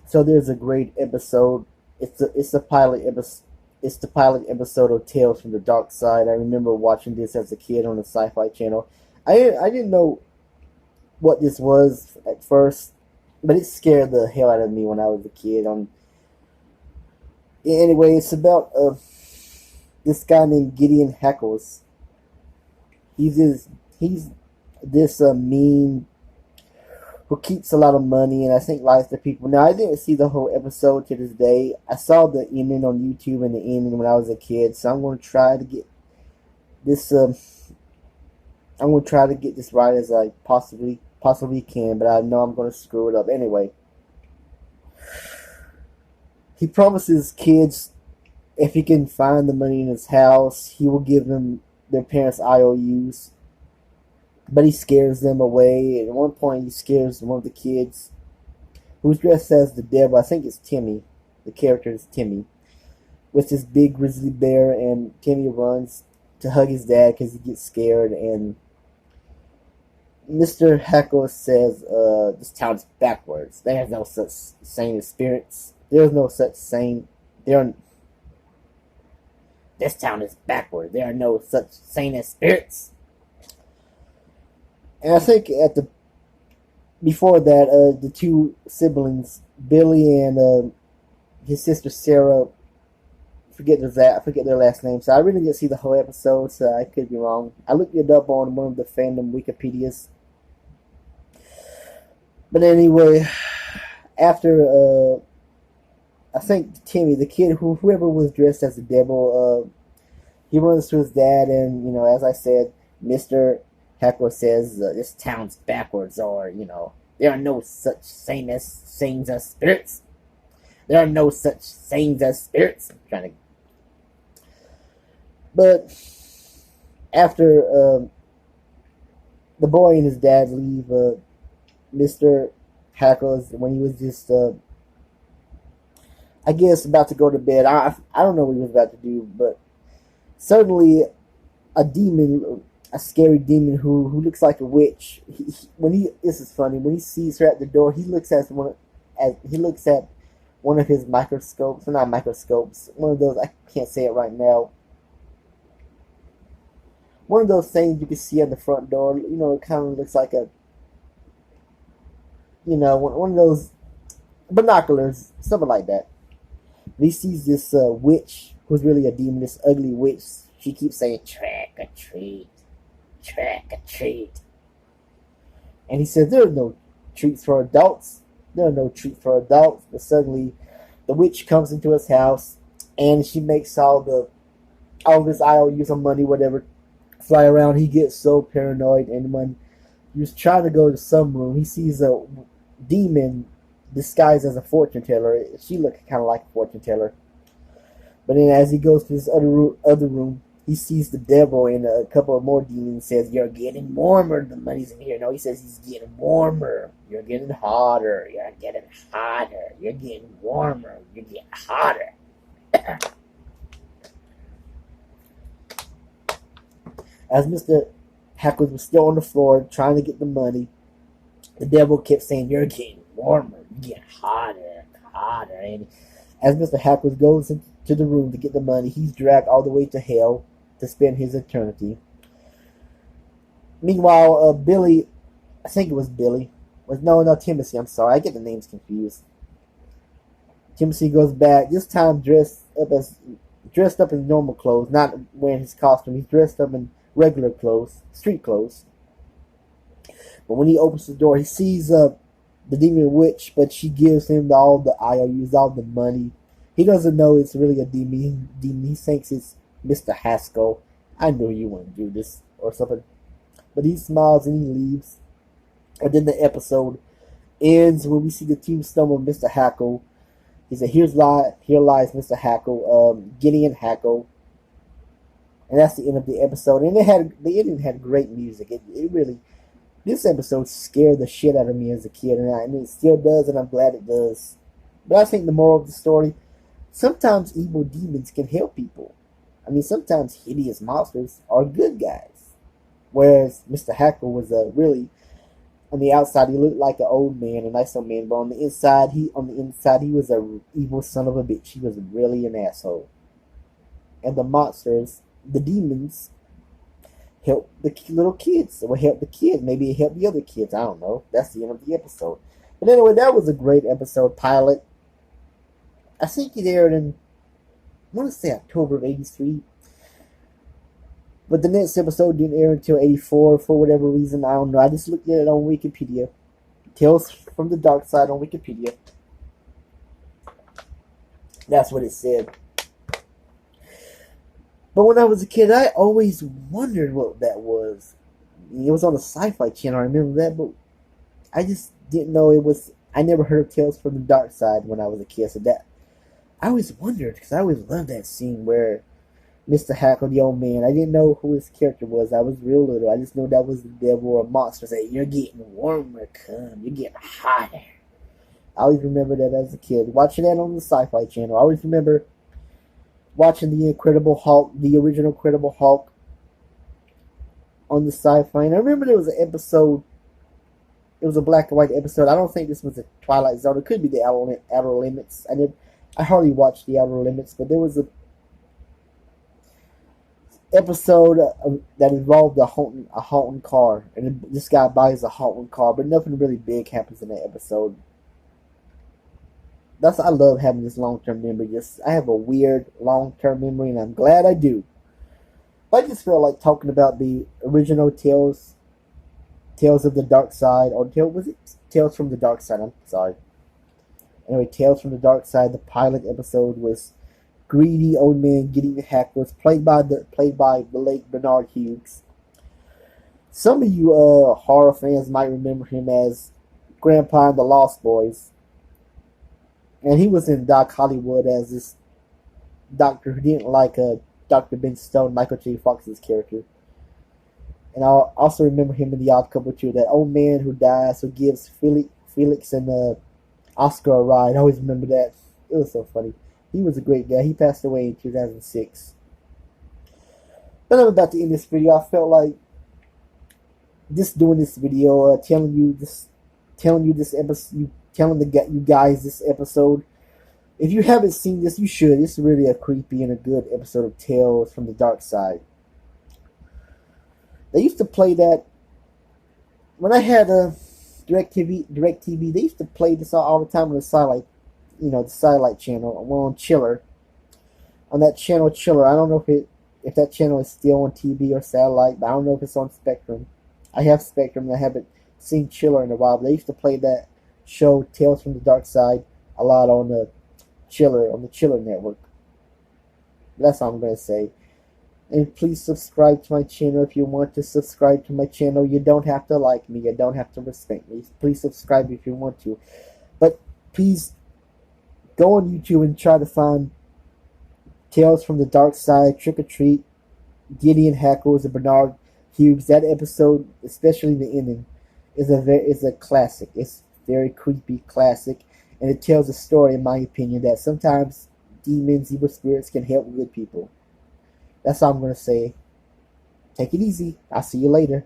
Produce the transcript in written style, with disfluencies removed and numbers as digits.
So there's a great episode. It's the pilot episode. It's the pilot episode of Tales from the Dark Side. I remember watching this as a kid on the Sci-Fi Channel. I didn't know what this was at first, but it scared the hell out of me when I was a kid. Anyway, it's about this guy named Gideon Hackles. He's this mean who keeps a lot of money and I think lies to people. Now I didn't see the whole episode to this day. I saw the ending on YouTube and the ending when I was a kid, so I'm going to try to get this. I'm going to try to get this right as I possibly can, but I know I'm going to screw it up anyway. He promises kids if he can find the money in his house, he will give them their parents' IOUs. But he scares them away. At one point, he scares one of the kids who's dressed as the devil. I think it's Timmy. The character is Timmy. With this big grizzly bear, and Timmy runs to hug his dad because he gets scared. And Mr. Hackle says, this town's backwards. There's no such thing as spirits. There's no such thing. This town is backward. There are no such thing as spirits. And I think before that, the two siblings, Billy and his sister Sarah, I forget their last name. So I really didn't see the whole episode, so I could be wrong. I looked it up on one of the fandom Wikipedias. But anyway, after I think Timmy, the kid whoever was dressed as the devil, he runs to his dad, and as I said, Mr. Heckler says this town's backwards, or there are no such things as spirits. There are no such things as spirits. But after the boy and his dad leave, Mr. Hackles, when he was just I guess about to go to bed. I don't know what he was about to do, but suddenly a demon, a scary demon who looks like a witch. This is funny. When he sees her at the door, he looks at one of his microscopes. Well, not microscopes. One of those, I can't say it right now. One of those things you can see at the front door. It kind of looks like one of those binoculars, something like that. And he sees this witch, who's really a demon, this ugly witch. She keeps saying, "Trick or treat, trick or treat." And he says, there are no treats for adults. There are no treats for adults. But suddenly, the witch comes into his house, and she makes all of his IOUs of money, whatever, fly around. He gets so paranoid, and when he was trying to go to some room, he sees a demon disguised as a fortune teller. She looked kind of like a fortune teller. But then as he goes to this other room, he sees the devil and a couple of more demons. Says, "You're getting warmer. The money's in here." No, he says he's getting warmer. You're getting hotter. You're getting hotter. You're getting warmer. You're getting hotter. As Mr. Hackles was still on the floor trying to get the money, the devil kept saying, "You're getting warmer. You're getting hotter, hotter." And as Mr. Hackles goes into the room to get the money, he's dragged all the way to hell to spend his eternity. Meanwhile, Billy, I think it was Billy, Timothy, I'm sorry, I get the names confused. Timothy goes back, this time dressed up in normal clothes, not wearing his costume. He's dressed up in regular clothes, street clothes. But when he opens the door, he sees the demon witch, but she gives him all the IOUs, all the money. He doesn't know it's really a demon. He thinks it's Mr. Haskell. "I knew you wouldn't do this," or something. But he smiles and he leaves. And then the episode ends when we see the tombstone of Mr. Hackle. He said, here lies Mr. Hackle, Gideon Hackle. And that's the end of the episode. And the ending had great music. It really, this episode scared the shit out of me as a kid, and it still does, and I'm glad it does. But I think the moral of the story, sometimes evil demons can help people. I mean, sometimes hideous monsters are good guys. Whereas Mr. Hackle was really On the outside, he looked like an old man, a nice old man, but on the inside, he was a evil son of a bitch. He was really an asshole. And the monsters, the demons, help the little kids. It would help the kids. Maybe it helped the other kids. I don't know. That's the end of the episode. But anyway, that was a great episode. Pilot. I think it aired in, I want to say October of '83. But the next episode didn't air until '84 for whatever reason. I don't know. I just looked at it on Wikipedia. Tales from the Dark Side on Wikipedia. That's what it said. But when I was a kid, I always wondered what that was. It was on the Sci-Fi Channel. I remember that, but I just didn't know it was. I never heard of Tales from the Dark Side when I was a kid. So that I always wondered because I always loved that scene where Mr. Hackle, the old man. I didn't know who his character was. I was real little. I just knew that was the devil or a monster. Say, you're getting warmer, come. You're getting hotter. I always remember that as a kid. Watching that on the Sci-Fi Channel. I always remember watching the Incredible Hulk, the original Incredible Hulk on the Sci-Fi. And I remember there was an episode. It was a black and white episode. I don't think this was a Twilight Zone. It could be the Outer Limits. I hardly watched the Outer Limits, but there was a episode that involved a haunted car, and this guy buys a haunted car, but nothing really big happens in that episode. I love having this long term memory. I have a weird long term memory, and I'm glad I do. But I just felt like talking about the original Tales of the Dark Side, or was it Tales from the Dark Side? I'm sorry. Anyway, Tales from the Dark Side. The pilot episode was greedy old man Gideon Hackworth, played by the late Bernard Hughes. Some of you horror fans might remember him as Grandpa in the Lost Boys, and he was in Doc Hollywood as this doctor who didn't like Dr. Ben Stone, Michael J. Fox's character. And I also remember him in The Odd Couple too, that old man who dies, who gives Felix and Oscar a ride. I always remember that. It was so funny. He was a great guy. He passed away in 2006. But I'm about to end this video. I felt like just doing this video, telling you this episode, telling you guys this episode. If you haven't seen this, you should. It's really a creepy and a good episode of Tales from the Dark Side. They used to play that when I had a DirecTV. They used to play this all the time on the Satellite channel. On Chiller, on that channel Chiller. I don't know if that channel is still on TV or satellite, but I don't know if it's on Spectrum. I have Spectrum, and I haven't seen Chiller in a while. But they used to play that show Tales from the Dark Side a lot on the Chiller network. That's all I'm gonna say. And please subscribe to my channel if you want to subscribe to my channel. You don't have to like me. You don't have to respect me. Please subscribe if you want to. But please go on YouTube and try to find Tales from the Dark Side, Trick or Treat, Gideon Hackles, and Bernard Hughes. That episode, especially the ending, is a classic. It's very creepy classic, and it tells a story, in my opinion, that sometimes demons, evil spirits can help good people. That's all I'm going to say. Take it easy. I'll see you later.